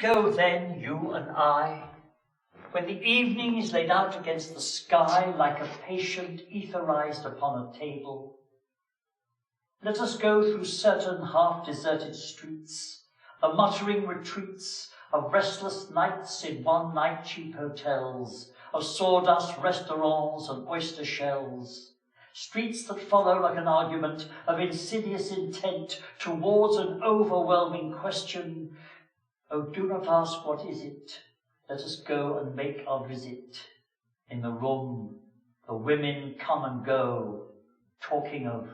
go then, you and I, when the evening is laid out against the sky like a patient etherized upon a table. Let us go through certain half-deserted streets, the muttering retreats of restless nights in one-night cheap hotels, of sawdust restaurants and oyster shells, streets that follow like an argument of insidious intent towards an overwhelming question. Oh, do not ask what is it. Let us go and make our visit. In the room, the women come and go, talking of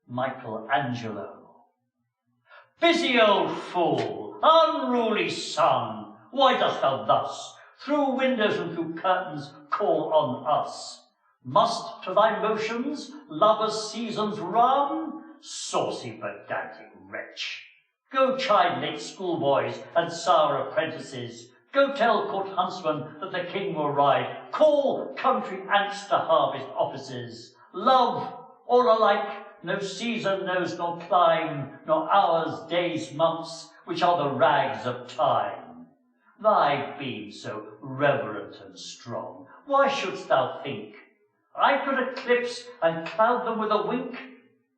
Michelangelo. Busy old fool, unruly son, why dost thou thus, through windows and through curtains, call on us? Must to thy motions lovers' seasons run? Saucy pedantic wretch! Go chide late schoolboys and sour apprentices. Go tell court huntsmen that the king will ride. Call country ants to harvest offices. Love, all alike, no season knows nor clime, nor hours, days, months, which are the rags of time. Thy being so reverent and strong, why shouldst thou think I could eclipse and cloud them with a wink,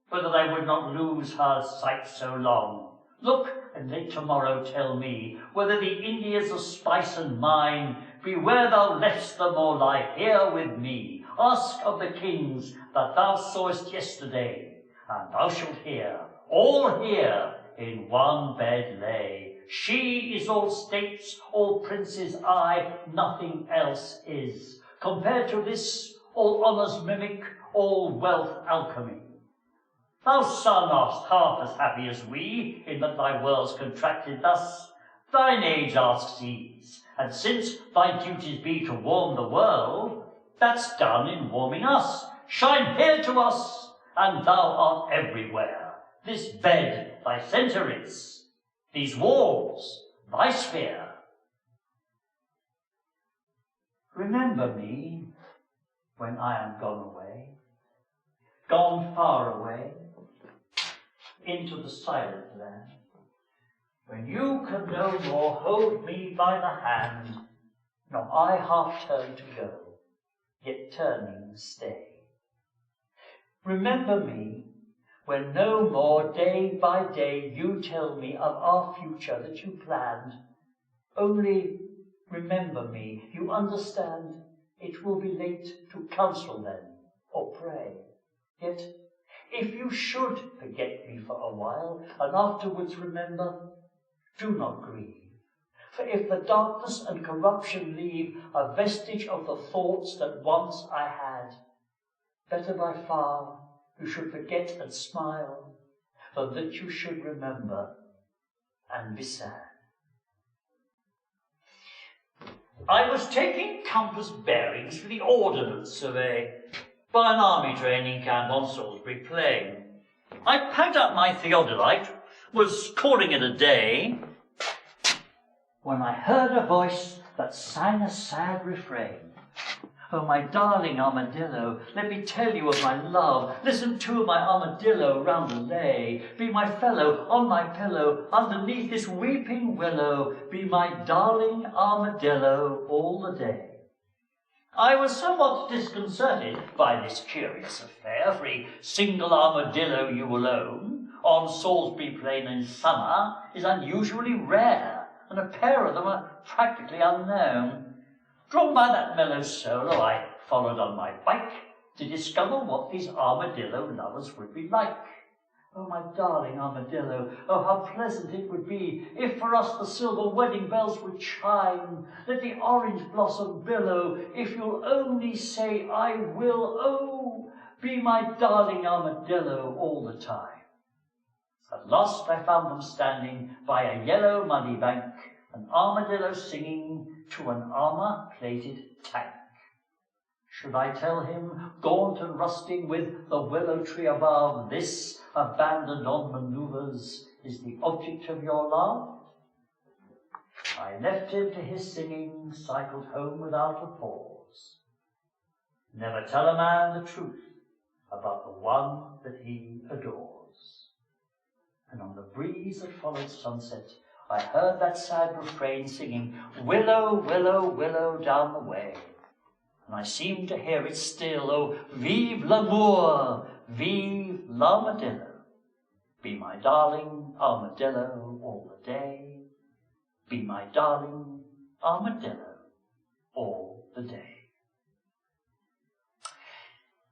but that I would not lose her sight so long? Look, and late tomorrow tell me whether the Indias of spice and mine be where thou left'st them or lie here with me. Ask of the kings that thou sawest yesterday, and thou shalt hear, all here in one bed lay. She is all states, all princes, I, nothing else is. Compared to this, all honours mimic, all wealth alchemy. Thou, son, art half as happy as we, in that thy world's contracted thus. Thine age asks ease, and since thy duties be to warm the world, that's done in warming us. Shine here to us, and thou art everywhere. This bed thy centre is, these walls thy sphere. Remember me when I am gone away, gone far away, into the silent land, when you can no more hold me by the hand, nor I half turn to go, yet turning stay. Remember me when no more day by day you tell me of our future that you planned. Only remember me, you understand, it will be late to counsel then, or pray. Yet, if you should forget me for a while, and afterwards remember, do not grieve. For if the darkness and corruption leave a vestige of the thoughts that once I had, better by far you should forget and smile, than that you should remember and be sad. I was taking compass bearings for the ordnance survey by an army training camp on Salisbury Plain. I packed up my theodolite, was calling it a day, when I heard a voice that sang a sad refrain. Oh, my darling armadillo, let me tell you of my love. Listen to my armadillo round the lay. Be my fellow on my pillow, underneath this weeping willow. Be my darling armadillo all the day. I was somewhat disconcerted by this curious affair, for a single armadillo you alone on Salisbury Plain in summer is unusually rare, and a pair of them are practically unknown. Drawn by that mellow solo, I followed on my bike to discover what these armadillo lovers would be like. Oh, my darling armadillo, oh, how pleasant it would be if for us the silver wedding bells would chime. Let the orange blossom billow, if you'll only say I will. Oh, be my darling armadillo all the time. At last I found them standing by a yellow muddy bank, an armadillo singing to an armour-plated tank. Should I tell him, gaunt and rusting with the willow tree above, this, abandoned on manoeuvres, is the object of your love? I left him to his singing, cycled home without a pause. Never tell a man the truth about the one that he adores. And on the breeze that followed sunset, I heard that sad refrain singing, "Willow, willow, willow down the way." And I seemed to hear it still, "Oh, vive l'amour, vive l'armadillo. Be my darling armadillo all the day. Be my darling armadillo all the day."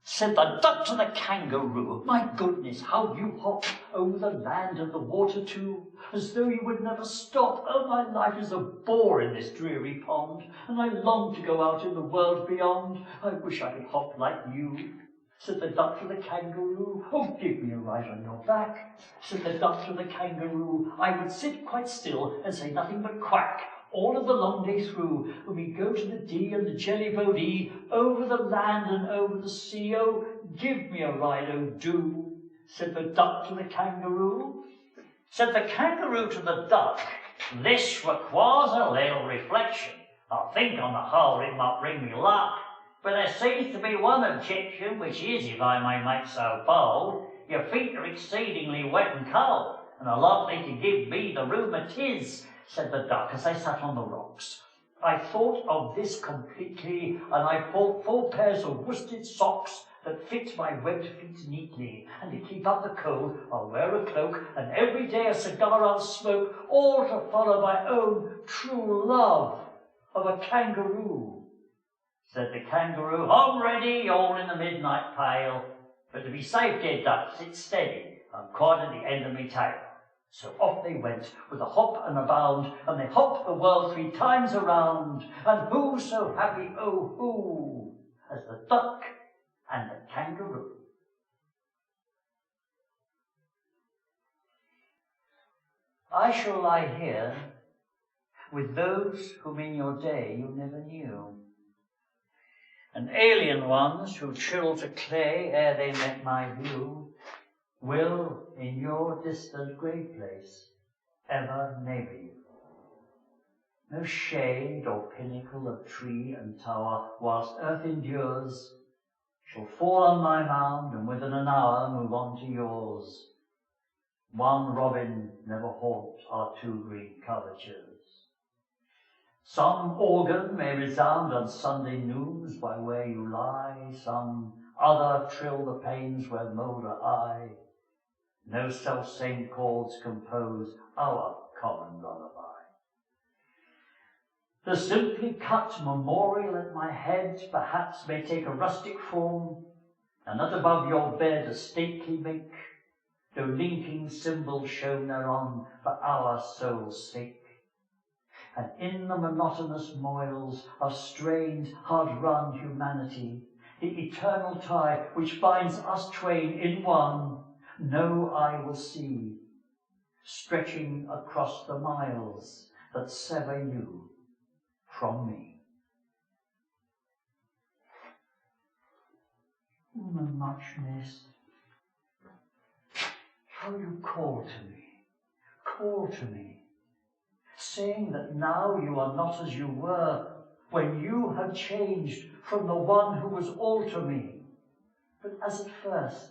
Said the duck to the kangaroo, "My goodness, how you hop over the land and the water too, as though you would never stop. Oh, my life is a bore in this dreary pond, and I long to go out in the world beyond. I wish I could hop like you." Said the duck to the kangaroo, "Oh, give me a ride on your back." Said the duck to the kangaroo, "I would sit quite still and say nothing but quack all of the long day through, when we go to the Dee and the Jelly Bodie, over the land and over the sea. Oh, give me a ride, oh do." Said the duck to the kangaroo. Said the kangaroo to the duck, "This requires a little reflection. I think on the whole it might bring me luck. But there seems to be one objection, which is, if I may make so bold, your feet are exceedingly wet and cold, and are likely to give me the rheumatiz." Said the duck as they sat on the rocks. "I thought of this completely, and I bought 4 pairs of worsted socks that fit my webbed feet neatly, and to keep up the cold I'll wear a cloak, and every day a cigar I'll smoke, all to follow my own true love of a kangaroo." Said the kangaroo, "I'm ready, all in the midnight pale, but to be safe, dear duck, sit steady, I'm quite at the end of me tail." So off they went with a hop and a bound, and they hopped the world 3 times around. And who so happy, oh who, as the duck and the kangaroo? I shall lie here with those whom in your day you never knew, and alien ones who chilled to clay ere they met my view, will in your distant grave place ever neighbour you. No shade or pinnacle of tree and tower, whilst earth endures, shall fall on my mound, and within an hour move on to yours. One robin never haunt our 2 green covertures. Some organ may resound on Sunday noons by where you lie, some other trill the panes where moulder I. No self-same chords compose our common lullaby. The simply cut memorial at my head perhaps may take a rustic form, and that above your bed a stately make, though linking symbols shown thereon for our souls' sake. And in the monotonous moils of strained, hard-run humanity, the eternal tie which binds us twain in one, no eye will see, stretching across the miles that sever you from me. Woman much missed, how you call to me, saying that now you are not as you were, when you have changed from the one who was all to me, but as at first,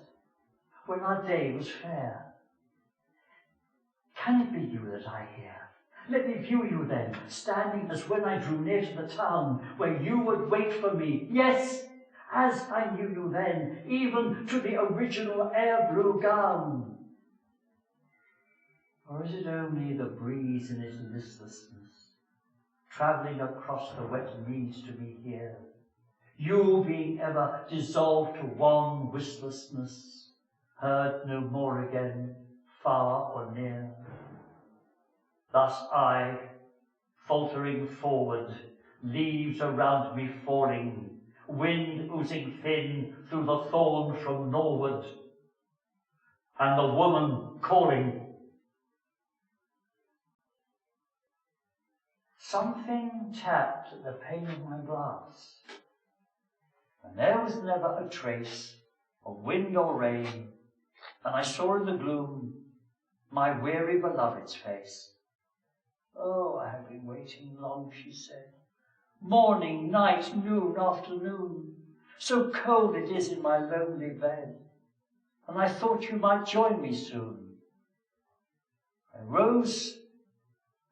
when our day was fair. Can it be you that I hear? Let me view you then, standing as when I drew near to the town, where you would wait for me. Yes, as I knew you then, even to the original air-blue gown. Or is it only the breeze in its listlessness, travelling across the wet reeds to me here, you being ever dissolved to wan wistlessness, heard no more again, far or near? Thus I, faltering forward, leaves around me falling, wind oozing thin through the thorn from norward, and the woman calling. Something tapped at the pane of my glass, and there was never a trace of wind or rain, and I saw in the gloom my weary beloved's face. "Oh, I have been waiting long," she said. "Morning, night, noon, afternoon. So cold it is in my lonely bed, and I thought you might join me soon." I rose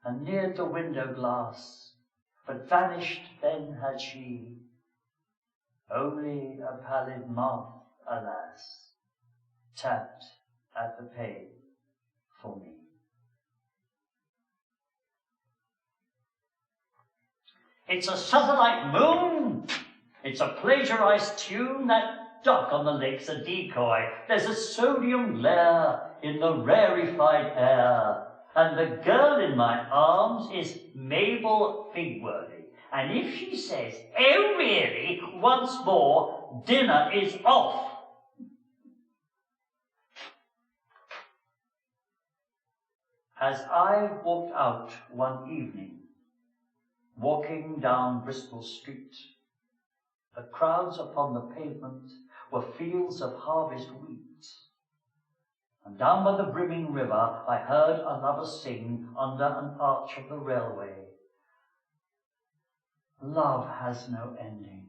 and neared the window glass, but vanished then had she. Only a pallid moth, alas, tapped at the pane for me. It's a satellite moon! It's a plagiarized tune. That duck on the lake's a decoy. There's a sodium glare in the rarefied air. And the girl in my arms is Mabel Figworthy. And if she says, "Oh really," once more, dinner is off. As I walked out one evening, walking down Bristol Street, the crowds upon the pavement were fields of harvest wheat. And down by the brimming river I heard a lover sing under an arch of the railway. Love has no ending.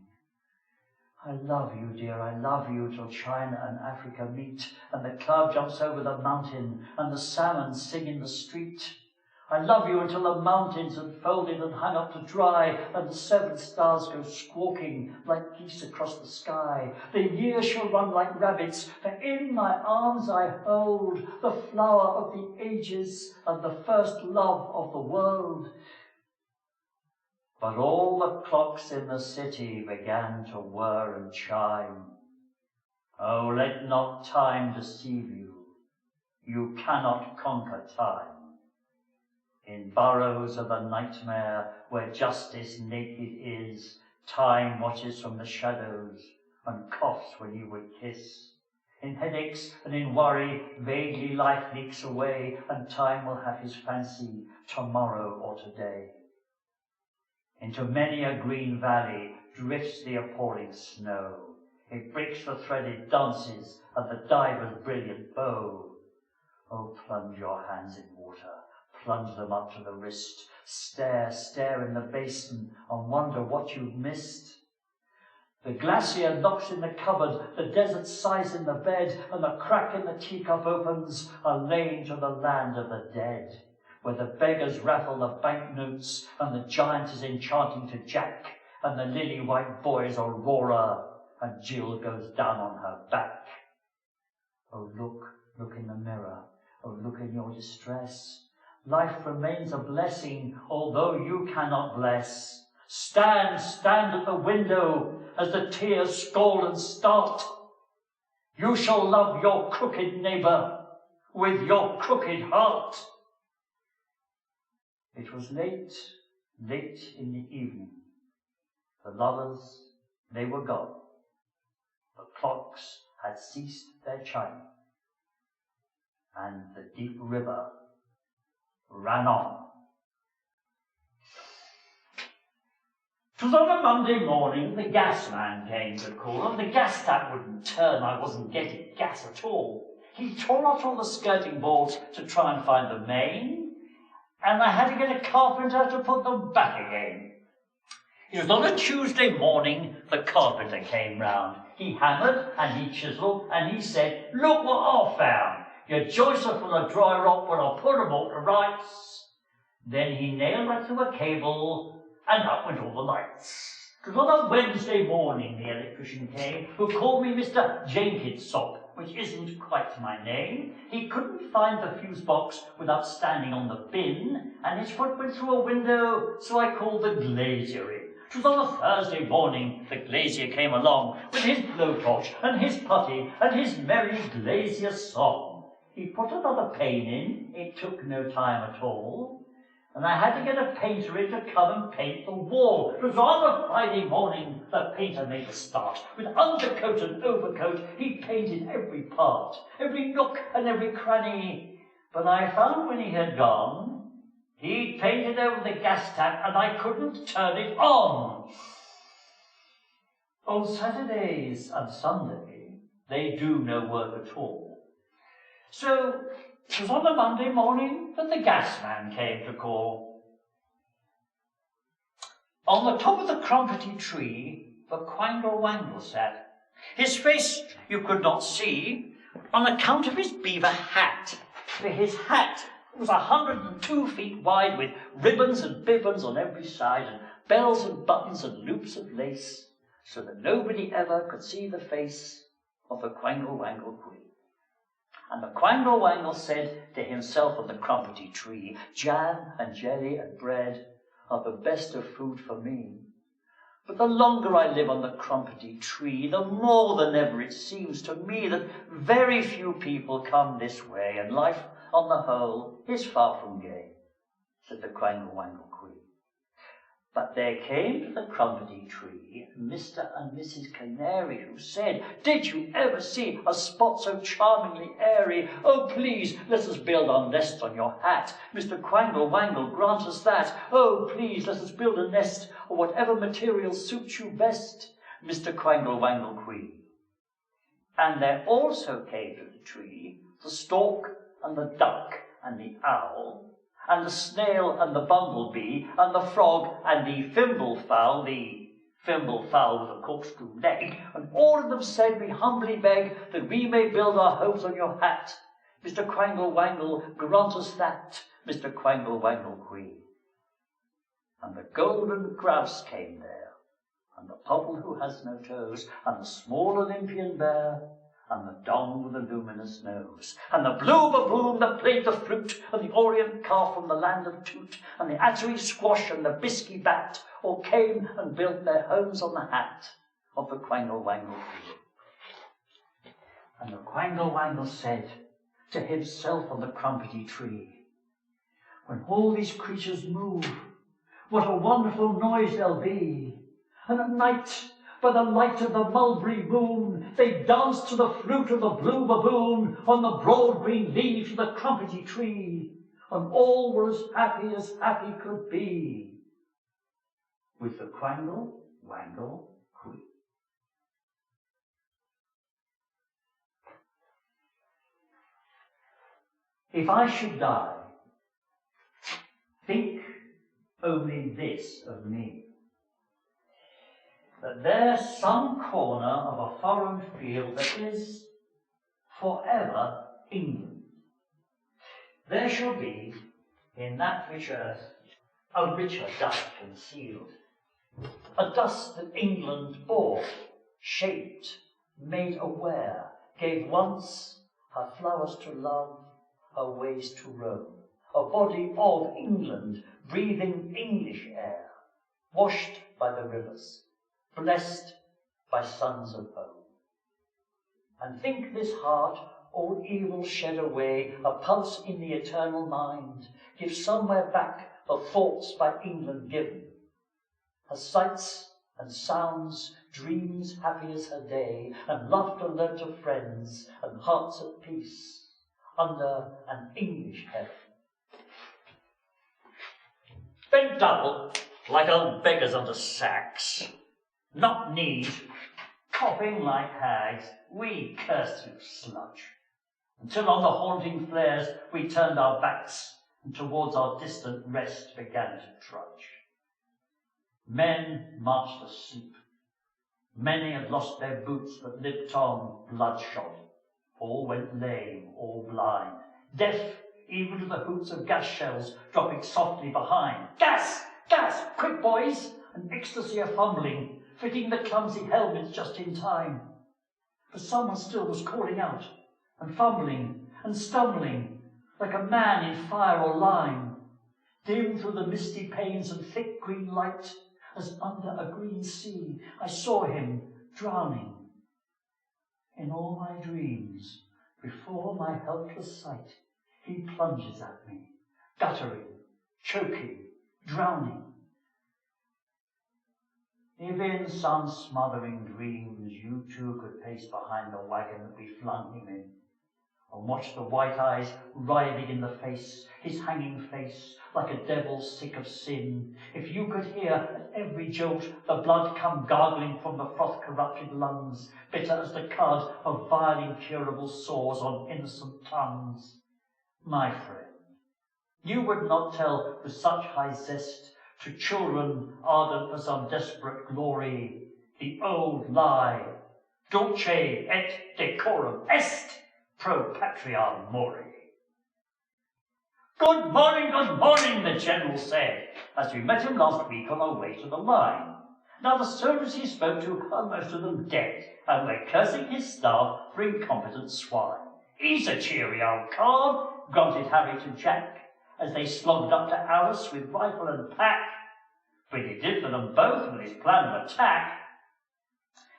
I love you, dear, I love you till China and Africa meet, and the cloud jumps over the mountain, and the salmon sing in the street. I love you until the mountains are folded and hung up to dry, and the 7 stars go squawking like geese across the sky. The years shall run like rabbits, for in my arms I hold the flower of the ages and the first love of the world. But all the clocks in the city began to whir and chime. Oh, let not time deceive you. You cannot conquer time. In burrows of the nightmare, where justice naked is, time watches from the shadows and coughs when you would kiss. In headaches and in worry, vaguely life leaks away, and time will have his fancy tomorrow or today. Into many a green valley drifts the appalling snow. It breaks the threaded dances and the diver's brilliant bow. Oh, plunge your hands in water. Plunge them up to the wrist. Stare in the basin and wonder what you've missed. The glacier knocks in the cupboard, the desert sighs in the bed, and the crack in the teacup opens, a lane to the land of the dead, where the beggars rattle the banknotes, and the giant is enchanting to Jack, and the lily-white boy's Aurora, and Jill goes down on her back. Oh, look in the mirror. Oh, look in your distress. Life remains a blessing, although you cannot bless. Stand at the window as the tears scald and start. You shall love your crooked neighbour with your crooked heart. It was late in the evening. The lovers, they were gone. The clocks had ceased their chiming, and the deep river ran on. 'Twas on a Monday morning the gasman came to call, and the gas tap wouldn't turn. I wasn't getting gas at all. He tore out all the skirting boards to try and find the main, and I had to get a carpenter to put them back again. It was on a Tuesday morning the carpenter came round. He hammered and he chiselled and he said, "Look what I found. Your joists are full of dry rot, but I'll put them all to rights." Then he nailed that to a cable, and up went all the lights. It was on a Wednesday morning the electrician came, who called me Mr. Jenkins, which isn't quite my name. He couldn't find the fuse box without standing on the bin, and his foot went through a window, so I called the glazier in. It was on a Thursday morning the glazier came along, with his blowtorch and his putty and his merry glazier song. He put another pane in, it took no time at all, and I had to get a painter in to come and paint the wall. It was on a Friday morning the painter made a start. With undercoat and overcoat he painted every part, every nook and every cranny. But I found when he had gone, he'd painted over the gas tap and I couldn't turn it on. On Saturdays and Sunday they do no work at all. So it was on a Monday morning that the gasman came to call. On the top of the crumpety tree, the Quangle Wangle sat. His face you could not see on account of his beaver hat, for his hat It was 102 feet wide, with ribbons and bibbons on every side, and bells and buttons and loops of lace, so that nobody ever could see the face of the Quangle Wangle Queen. And the Quangle Wangle said to himself on the crumpety tree, "Jam and jelly and bread are the best of food for me. But the longer I live on the crumpety tree, the more than ever it seems to me that very few people come this way, and life, on the whole, is far from gay," said the Quangle Wangle Queen. But there came to the crumpety tree Mr. and Mrs. Canary, who said, "Did you ever see a spot so charmingly airy? Oh, please, let us build our nest on your hat. Mr. Quangle Wangle, grant us that. Oh, please, let us build a nest of whatever material suits you best, Mr. Quangle Wangle Queen." And there also came to the tree the stork and the duck and the owl, and the snail and the bumblebee, and the frog and the thimble fowl with a corkscrew leg, and all of them said, "We humbly beg that we may build our homes on your hat. Mr. Quangle Wangle, grant us that, Mr. Quangle Wangle Queen." And the golden grouse came there, and the pobble who has no toes, and the small Olympian bear, and the dong with a luminous nose, and the blue baboon that played the flute, and the orient calf from the land of Toot, and the attery squash and the bisky bat, all came and built their homes on the hat of the Quangle Wangle Queen. And the Quangle Wangle said to himself on the crumpety tree, "When all these creatures move, what a wonderful noise there'll be! And at night, by the light of the mulberry moon, they dance to the flute of the blue baboon on the broad green leaves of the crumpety tree, and all were as happy could be, with the Quangle Wangle Queen." If I should die, think only this of me, that there's some corner of a foreign field that is forever England. There shall be in that rich earth a richer dust concealed, a dust that England bore, shaped, made aware, gave once her flowers to love, her ways to roam, a body of England, breathing English air, washed by the rivers, blessed by sons of home. And think this heart, all evil shed away, a pulse in the eternal mind, give somewhere back the thoughts by England given, her sights and sounds, dreams happy as her day, and laughter learnt of friends, and hearts at peace, under an English heaven. Bent double, like old beggars under sacks, knock-kneed, coughing like hags, we cursed you, sludge, until on the haunting flares we turned our backs, and towards our distant rest began to trudge. Men marched asleep. Many had lost their boots, but lived on bloodshot. All went lame, all blind, deaf even to the hoots of gas shells dropping softly behind. Gas! Gas! Quick, boys! An ecstasy of fumbling, fitting the clumsy helmets just in time. For someone still was calling out, and fumbling, and stumbling, like a man in fire or lime. Dim through the misty panes and thick green light, as under a green sea, I saw him drowning. In all my dreams, before my helpless sight, he plunges at me, guttering, choking, drowning. If in some smothering dreams you too could pace behind the wagon that we flung him in, and watch the white eyes writhing in the face, his hanging face, like a devil sick of sin, if you could hear at every jolt the blood come gargling from the froth-corrupted lungs, bitter as the cud of vile incurable sores on innocent tongues, my friend, you would not tell with such high zest to children ardent for some desperate glory the old lie, Dulce et decorum est pro patria mori. good morning, the General said, as we met him last week on our way to the line. Now the soldiers he spoke to are most of them dead, and we're cursing his staff for incompetent swine. He's a cheery old card, grunted Harry to Jack, as they slogged up to Alice with rifle and pack. But he did for them both with his plan of attack.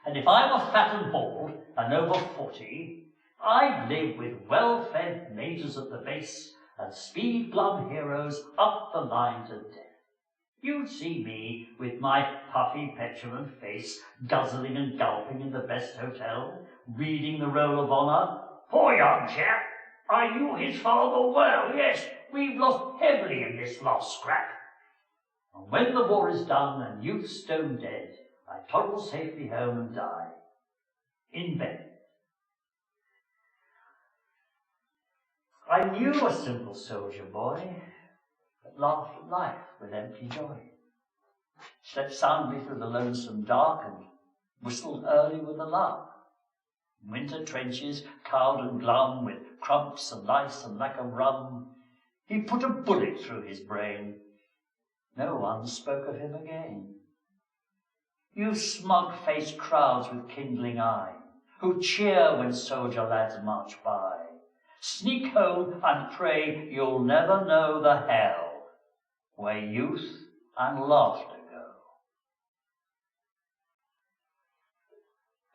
And if I were fat and bald, and over 40, I'd live with well-fed majors at the base, and speed-glum heroes up the line to death. You'd see me, with my puffy, petulant face, guzzling and gulping in the best hotel, reading the roll of honour. Poor young chap, I knew his father well, yes, we've lost heavily in this last scrap. And when the war is done and youth stone dead, I toddle safely home and die in bed. I knew a simple soldier boy that laughed at life with empty joy, slept soundly through the lonesome dark and whistled early with a lark. Winter trenches, cowed and glum, with crumps and lice and lack of rum, he put a bullet through his brain. No one spoke of him again. You smug-faced crowds with kindling eye, who cheer when soldier lads march by, sneak home and pray you'll never know the hell where youth and laughter go.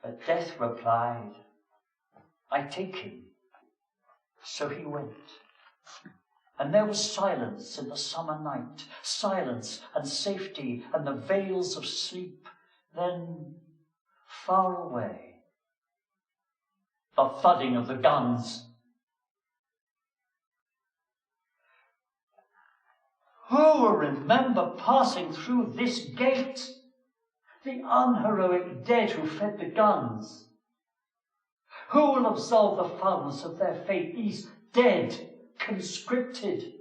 But death replied, I take him. So he went. And there was silence in the summer night, silence and safety and the veils of sleep. Then, far away, the thudding of the guns. Who will remember passing through this gate? The unheroic dead who fed the guns. Who will absolve the foulness of their fate, these dead, conscripted,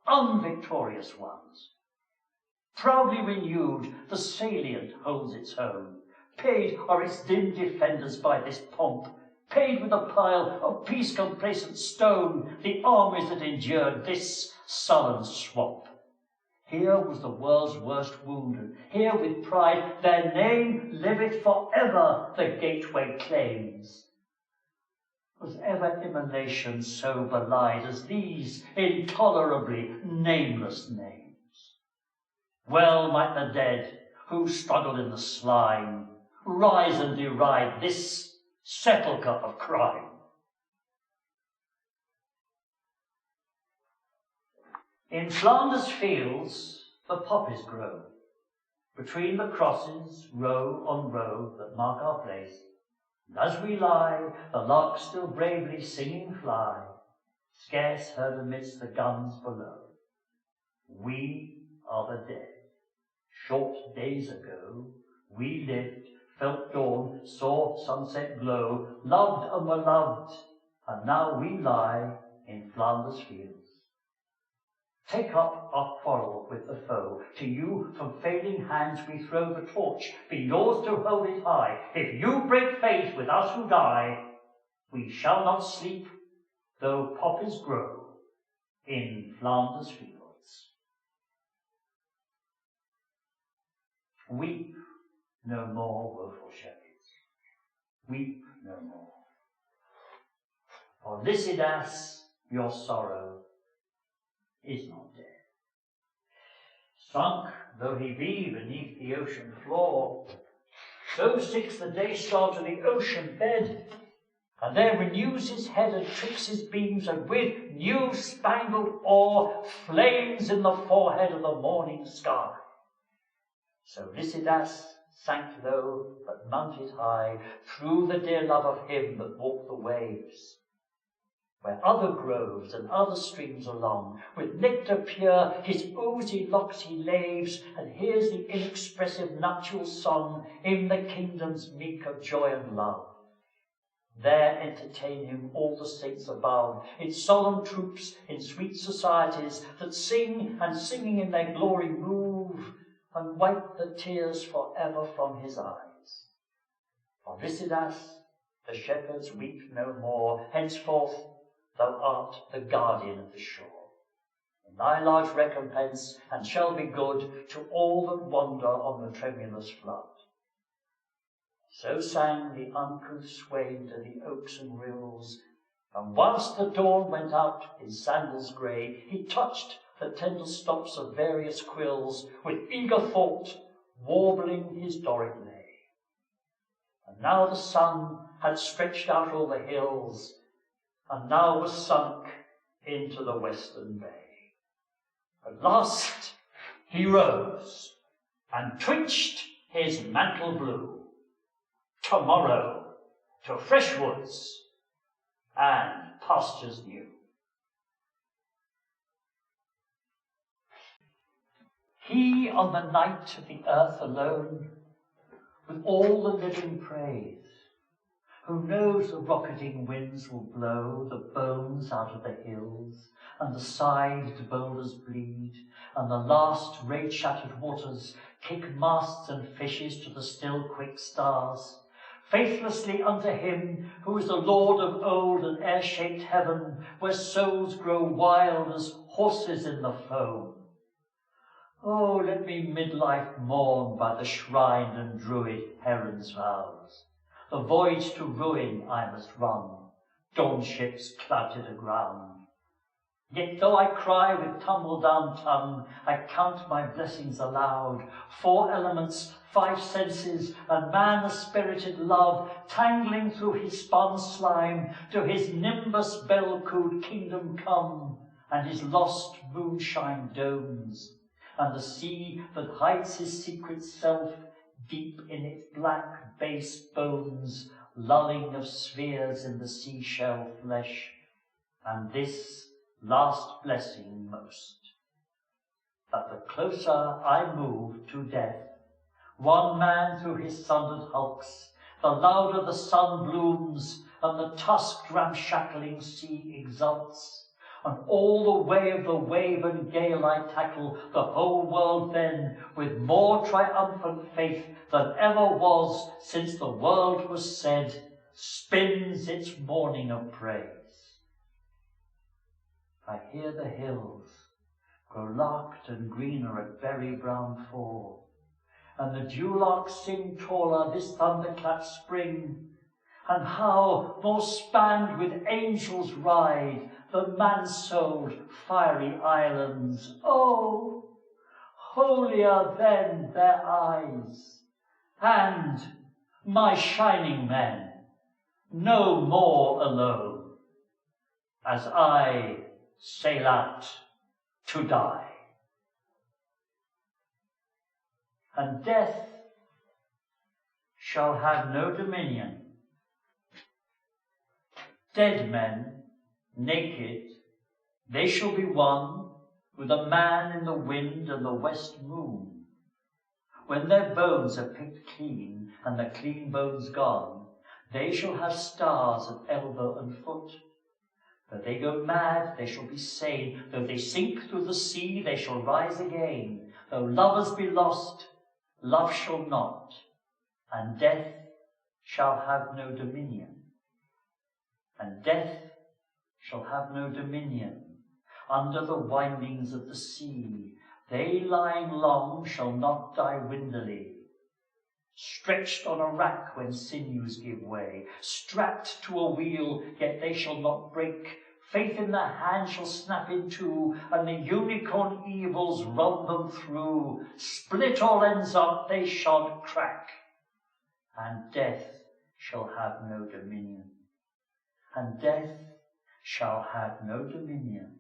unvictorious ones? Proudly renewed, the salient holds its own. Paid are its dim defenders by this pomp. Paid with a pile of peace-complacent stone, the armies that endured this sullen swamp. Here was the world's worst wounded. Here with pride their name liveth forever, the gateway claims. Was ever immolation so belied as these intolerably nameless names? Well might the dead, who struggle in the slime, rise and deride this sepulchre of crime. In Flanders fields the poppies grow, between the crosses, row on row, that mark our place. And as we lie, the larks still bravely singing fly, scarce heard amidst the guns below. We are the dead. Short days ago, we lived, felt dawn, saw sunset glow, loved and were loved, and now we lie in Flanders fields. Take up our quarrel with the foe. To you from failing hands we throw the torch. Be yours to hold it high. If you break faith with us who die, we shall not sleep, though poppies grow in Flanders fields. Weep no more, woeful shepherds. Weep no more. For Lycidas, your sorrow, is not dead. Sunk though he be beneath the ocean floor, so sticks the day star to the ocean bed, and there renews his head and tricks his beams, and with new spangled ore flames in the forehead of the morning sky. So Lycidas sank low, but mounted high, through the dear love of him that walked the waves, where other groves and other streams along, with nectar pure his oozy locks he laves, and hears the inexpressive nuptial song in the kingdoms meek of joy and love. There entertain him all the saints above, in solemn troops, in sweet societies, that sing and singing in their glory move, and wipe the tears forever from his eyes. For Lycidas, the shepherds weep no more, henceforth thou art the guardian of the shore. thy large recompense, and shall be good to all that wander on the tremulous flood. So sang the uncouth swain to the oaks and rills, and whilst the dawn went out in sandals grey, he touched the tender stops of various quills, with eager thought warbling his Doric lay. And now the sun had stretched out all the hills, and now was sunk into the western bay. At last he rose, and twitched his mantle blue. Tomorrow to fresh woods and pastures new. He on the night of the earth alone, with all the living praise, who knows the rocketing winds will blow the bones out of the hills, and the side boulders bleed, and the last rain-shattered waters kick masts and fishes to the still quick stars, faithlessly unto him who is the Lord of old and air-shaped heaven, where souls grow wild as horses in the foam. Oh, let me midlife mourn by the shrine and druid heron's vows. The voyage to ruin I must run, dawn ships clouted aground. Yet though I cry with tumble-down tongue, I count my blessings aloud. 4 elements, 5 senses, and man a spirited love, tangling through his spun slime, to his nimbus bell-cooed kingdom come, and his lost moonshine domes, and the sea that hides his secret self deep in its black base bones, lulling of spheres in the seashell flesh, and this last blessing most, that the closer I move to death, one man through his sundered hulks, the louder the sun blooms, and the tusked ramshackling sea exults, and all the way of the wave and gale I tackle, the whole world then, with more triumphant faith than ever was since the world was said, spins its morning of praise. I hear the hills grow larked and greener at berry brown fall, and the dewlarks sing taller this thunderclap spring, and how, more spanned with angels, ride the man-souled fiery islands. Oh, holier than their eyes, and my shining men, no more alone, as I sail out to die. And death shall have no dominion. Dead men, naked, they shall be one with a man in the wind and the west moon. When their bones are picked clean and the clean bones gone, they shall have stars at elbow and foot. Though they go mad, they shall be sane. Though they sink through the sea, they shall rise again. Though lovers be lost, love shall not, and death shall have no dominion. And death shall have no dominion under the windings of the sea. They lying long shall not die windily. Stretched on a rack when sinews give way, strapped to a wheel, yet they shall not break. Faith in their hand shall snap in two, and the unicorn evils run them through. Split all ends up, they shan't crack. And death shall have no dominion. And death shall have no dominion.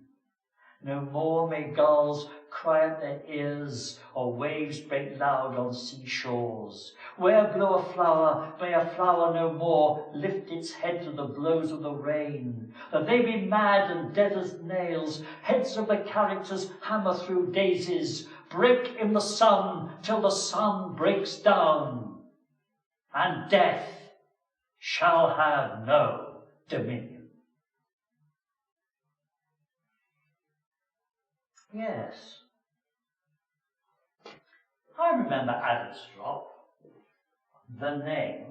No more may gulls cry at their ears, or waves break loud on seashores. Where blow a flower, may a flower no more lift its head to the blows of the rain. That they be mad and dead as nails, heads of the characters hammer through daisies, break in the sun till the sun breaks down. And death shall have no dominion. Yes, I remember Adam's drop, the name,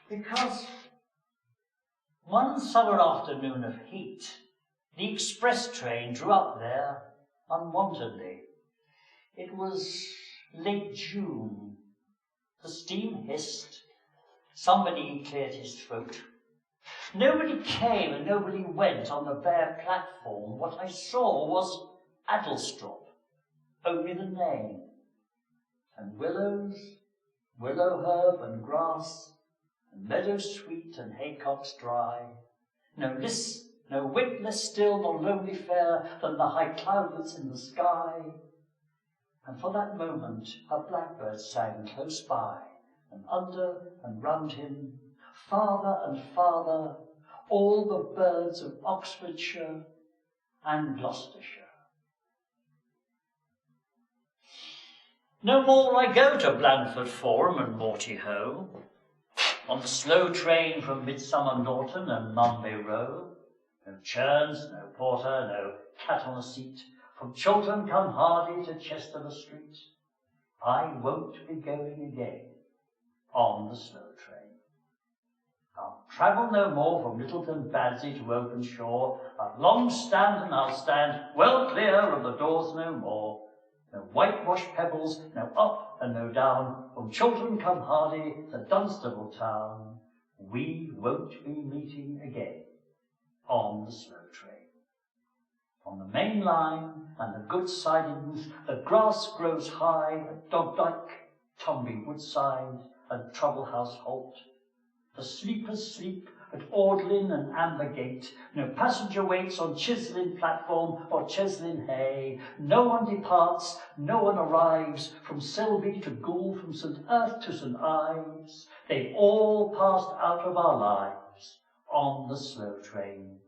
because one summer afternoon of heat The express train drew up there unwontedly. It was late June. The steam hissed. Somebody cleared his throat. Nobody came and nobody went on the bare platform. What I saw was Adelstrop, only the name, and willows, willow herb and grass, and meadows sweet and haycocks dry. No whit less still nor lonely fair than the high cloudlets in the sky. And for that moment a blackbird sang close by, and under and round him, farther and farther, all the birds of Oxfordshire and Gloucestershire. No more I go to Blandford Forum and Morty Ho, on the slow train from Midsummer Norton and Munby Row. No churns, no porter, no cat on a seat, from Chiltern come Hardy to Chester Street. I won't be going again on the slow train. I'll travel no more from Littleton Badsey to Openshaw. I'll long stand and I'll stand well clear of the doors no more. No whitewashed pebbles, no up and no down, from Chiltern come Hardy to Dunstable town. We won't be meeting again on the slow train. On the main line and the good-sided the grass grows high at Dogdyke, Tumby Woodside, and Trouble House Halt. The sleepers sleep at Audlin and Ambergate. No passenger waits on Chislin platform or Cheslin Hay. No one departs, no one arrives, from Selby to Goole, from St. Earth to St. Ives. They've all passed out of our lives on the slow train.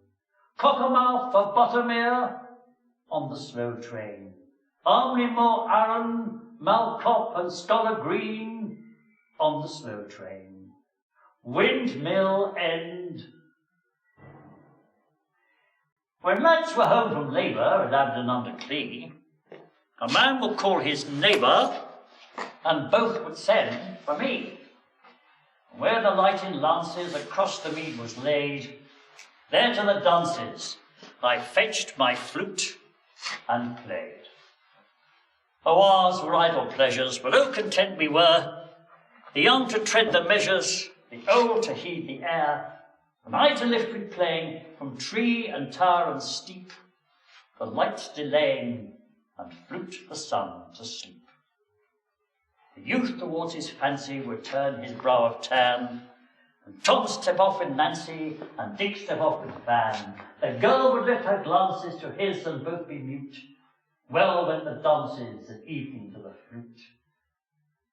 Cockermouth for Buttermere on the slow train. Armley-Moor, Arran, Malcop and Scholar Green on the slow train. Windmill End. When lads were home from labour at Auden under Clee, a man would call his neighbour, and both would send for me. And where the light in lances across the mead was laid, there to the dances I fetched my flute and played. Ours were idle pleasures, but oh content we were, the young to tread the measures, the old to heed the air, and I to lift with playing from tree and tower and steep, the light delaying, and flute the sun to sleep. The youth towards his fancy would turn his brow of tan, and Tom step off with Nancy, and Dick step off with Van. The girl would lift her glances to his and both be mute. Well went the dances at evening to the flute.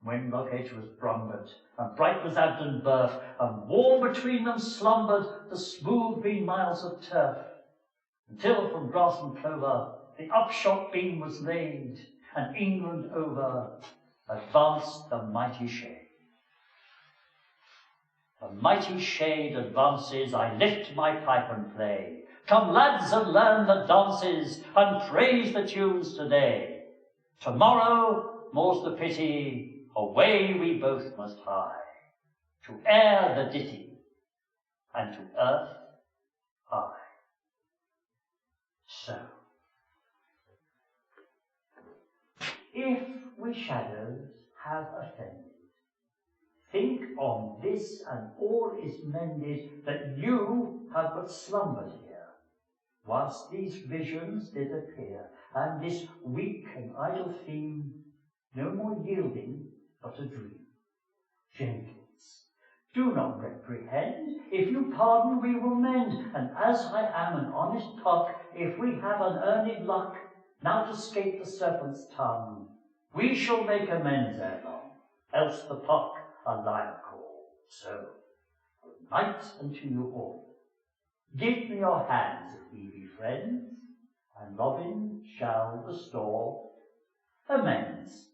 When Lockage was Brumbert, and bright was Auden Burf, and warm between them slumbered the smooth green miles of turf, until from grass and clover the upshot beam was laid, and England over advanced the mighty shade. The mighty shade advances, I lift my pipe and play. Come lads and learn the dances, and praise the tunes today. Tomorrow, more's the pity, away we both must hie, to air the ditty, and to earth high. So, if we shadows have offended, think on this, and all is mended, that you have but slumbered here, whilst these visions did appear, and this weak and idle theme no more yielding but a dream. Jenkins, do not reprehend. If you pardon, we will mend. And as I am an honest cock, if we have unearned luck, now to scape the serpent's tongue, we shall make amends ere long, else the pock a liar call. So, good night unto you all. Give me your hands if we be friends, and Robin shall restore amends.